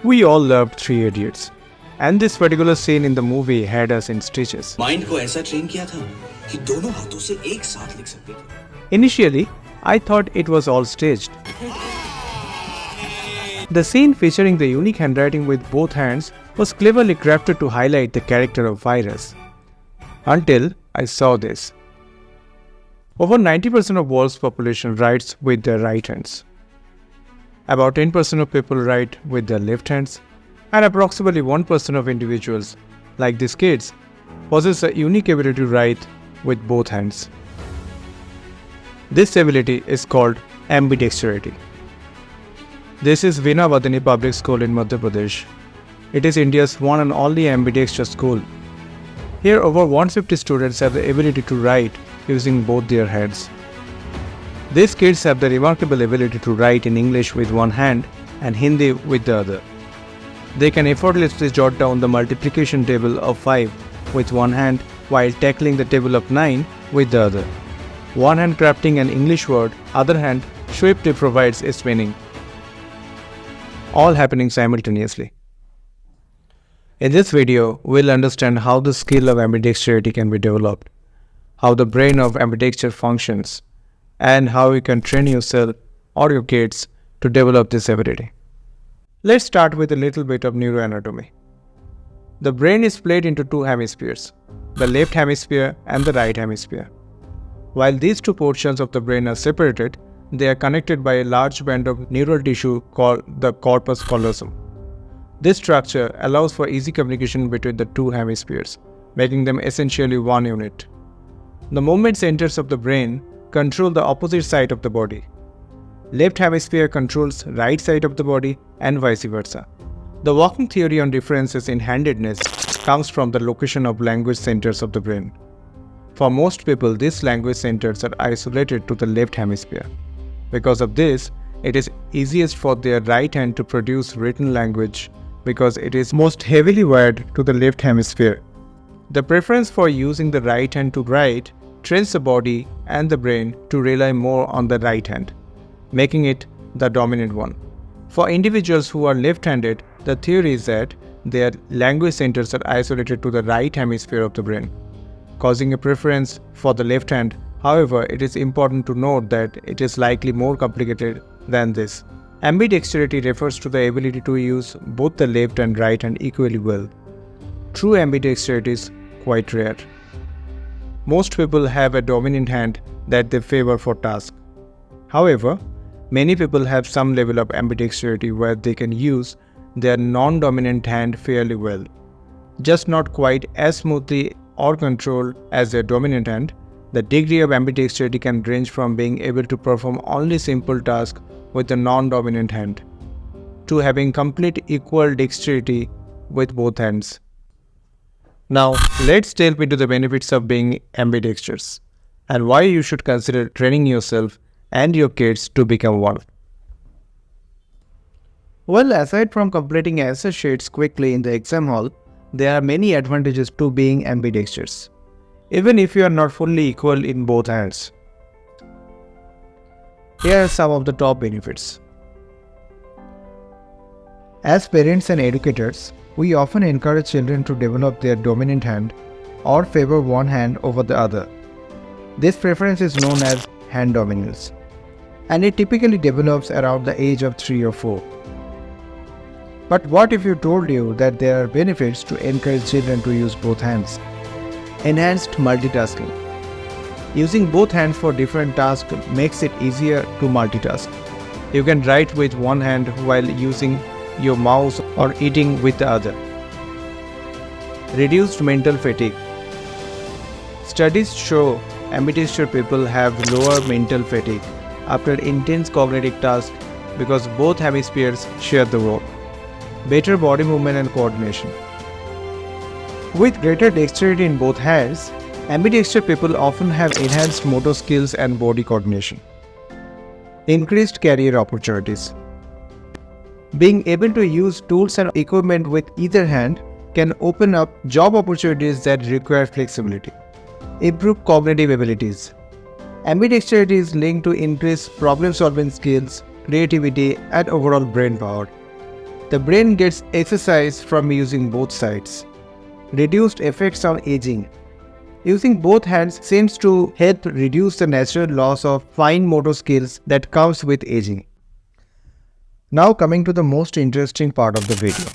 We all loved Three Idiots, and this particular scene in the movie had us in stitches. Mind को ऐसा train किया था कि दोनों हाथों से एक साथ लिख सकते थे. Initially, I thought it was all staged. The scene featuring the unique handwriting with both hands was cleverly crafted to highlight the character of Virus. Until I saw this. Over 90% of world's population writes with their right hands. About 10% of people write with their left hands, and approximately 1% of individuals, like these kids, possess a unique ability to write with both hands. This ability is called ambidexterity. This is Veena Vadani Public School in Madhya Pradesh. It is India's one and only ambidextrous school. Here over 150 students have the ability to write using both their hands. These kids have the remarkable ability to write in English with one hand and Hindi with the other. They can effortlessly jot down the multiplication table of 5 with one hand while tackling the table of 9 with the other. One hand crafting an English word, other hand swiftly provides its meaning. All happening simultaneously. In this video, we'll understand how the skill of ambidexterity can be developed, how the brain of ambidexter functions, and how you can train yourself or your kids to develop this ability. Let's start with a little bit of neuroanatomy. The brain is split into two hemispheres, the left hemisphere and the right hemisphere. While these two portions of the brain are separated, they are connected by a large band of neural tissue called the corpus callosum. This structure allows for easy communication between the two hemispheres, making them essentially one unit. The movement centers of the brain control the opposite side of the body. Left hemisphere controls right side of the body and vice versa. The working theory on differences in handedness comes from the location of language centers of the brain. For most people, these language centers are isolated to the left hemisphere. Because of this, it is easiest for their right hand to produce written language because it is most heavily wired to the left hemisphere. The preference for using the right hand to write trains the body and the brain to rely more on the right hand, making it the dominant one. For individuals who are left-handed, the theory is that their language centers are isolated to the right hemisphere of the brain, causing a preference for the left hand. However, it is important to note that it is likely more complicated than this. Ambidexterity refers to the ability to use both the left and right hand equally well. True ambidexterity is quite rare. Most people have a dominant hand that they favor for tasks. However, many people have some level of ambidexterity where they can use their non-dominant hand fairly well, just not quite as smoothly or controlled as their dominant hand. The degree of ambidexterity can range from being able to perform only simple tasks with the non-dominant hand to having complete equal dexterity with both hands. Now, let's delve into the benefits of being ambidextrous and why you should consider training yourself and your kids to become one. Well, aside from completing essay sheets quickly in the exam hall, there are many advantages to being ambidextrous, even if you are not fully equal in both hands. Here are some of the top benefits. As parents and educators, we often encourage children to develop their dominant hand or favor one hand over the other. This preference is known as hand dominance, and it typically develops around the age of 3 or 4. But what if you told you that there are benefits to encourage children to use both hands? Enhanced multitasking. Using both hands for different tasks makes it easier to multitask. You can write with one hand while using your mouse or eating with the other. Reduced mental fatigue. Studies show ambidextrous people have lower mental fatigue after intense cognitive tasks because both hemispheres share the role. Better body movement and coordination. With greater dexterity in both hands, ambidextrous people often have enhanced motor skills and body coordination. Increased career opportunities. Being able to use tools and equipment with either hand can open up job opportunities that require flexibility. Improve cognitive abilities. Ambidexterity is linked to increased problem-solving skills, creativity, and overall brain power. The brain gets exercise from using both sides. Reduced effects on aging. Using both hands seems to help reduce the natural loss of fine motor skills that comes with aging. Now coming to the most interesting part of the video.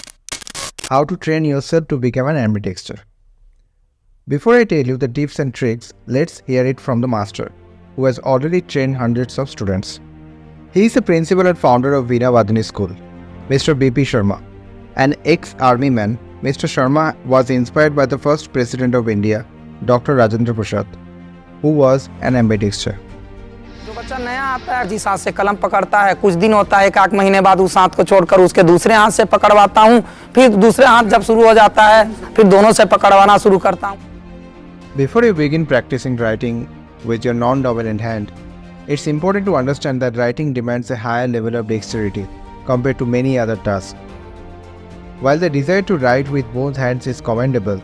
How to train yourself to become an ambidexter. Before I tell you the tips and tricks, let's hear it from the master, who has already trained hundreds of students. He is the principal and founder of Veena Wadhwani School, Mr. B.P. Sharma. An ex-army man, Mr. Sharma was inspired by the first president of India, Dr. Rajendra Prasad, who was an ambidexter. जो बच्चा नया आता है जिस हाथ से कलम पकड़ता है, कुछ दिन होता है, एक आध महीने बाद उस हाथ को छोड़कर उसके दूसरे हाथ से पकड़वाता हूँ, फिर दूसरे हाथ जब शुरू हो जाता है फिर दोनों से पकड़वाना शुरू करता हूँ. Before you begin practicing writing with your non-dominant hand, it's important to understand that writing demands a higher level of dexterity compared to many other tasks. While the desire to write with both hands is commendable,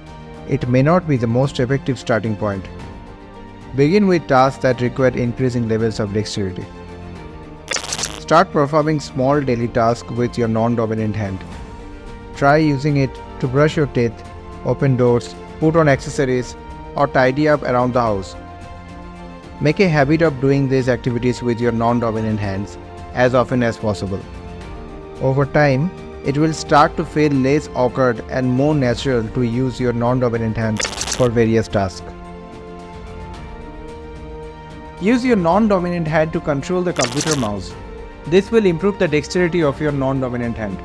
it may not be the most effective starting point. Begin with tasks that require increasing levels of dexterity. Start performing small daily tasks with your non-dominant hand. Try using it to brush your teeth, open doors, put on accessories, or tidy up around the house. Make a habit of doing these activities with your non-dominant hands as often as possible. Over time, it will start to feel less awkward and more natural to use your non-dominant hand for various tasks. Use your non-dominant hand to control the computer mouse. This will improve the dexterity of your non-dominant hand.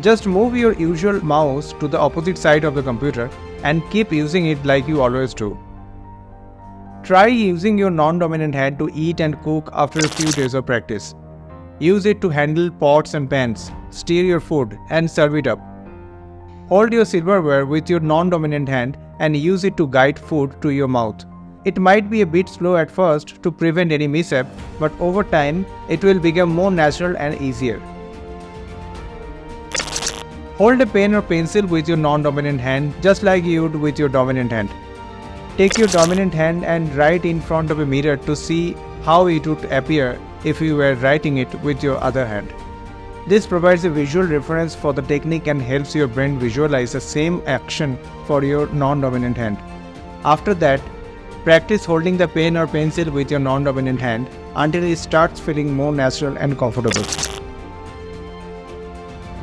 Just move your usual mouse to the opposite side of the computer and keep using it like you always do. Try using your non-dominant hand to eat and cook after a few days of practice. Use it to handle pots and pans, stir your food, and serve it up. Hold your silverware with your non-dominant hand and use it to guide food to your mouth. It might be a bit slow at first to prevent any mishap, but over time, it will become more natural and easier. Hold a pen or pencil with your non-dominant hand just like you would with your dominant hand. Take your dominant hand and write in front of a mirror to see how it would appear if you were writing it with your other hand. This provides a visual reference for the technique and helps your brain visualize the same action for your non-dominant hand. After that, practice holding the pen or pencil with your non-dominant hand until it starts feeling more natural and comfortable.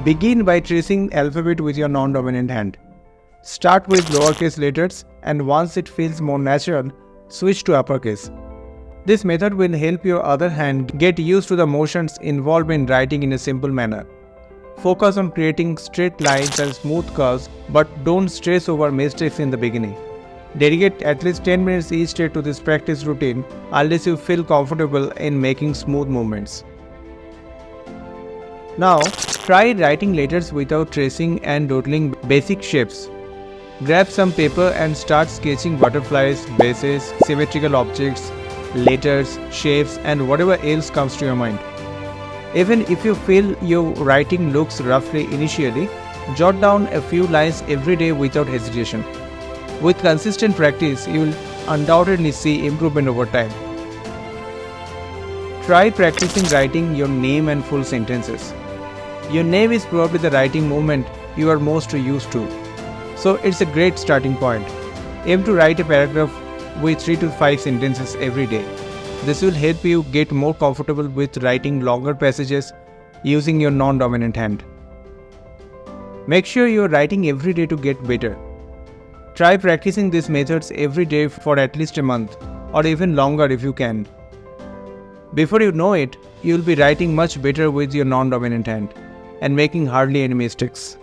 Begin by tracing alphabet with your non-dominant hand. Start with lowercase letters and once it feels more natural, switch to uppercase. This method will help your other hand get used to the motions involved in writing in a simple manner. Focus on creating straight lines and smooth curves, but don't stress over mistakes in the beginning. Dedicate at least 10 minutes each day to this practice routine unless you feel comfortable in making smooth movements. Now, try writing letters without tracing and doodling basic shapes. Grab some paper and start sketching butterflies, bases, symmetrical objects, letters, shapes, and whatever else comes to your mind. Even if you feel your writing looks roughly initially, jot down a few lines every day without hesitation. With consistent practice, you will undoubtedly see improvement over time. Try practicing writing your name and full sentences. Your name is probably the writing movement you are most used to, so it's a great starting point. Aim to write a paragraph with 3 to 5 sentences every day. This will help you get more comfortable with writing longer passages using your non-dominant hand. Make sure you are writing every day to get better. Try practicing these methods every day for at least a month, or even longer if you can. Before you know it, you will be writing much better with your non-dominant hand and making hardly any mistakes.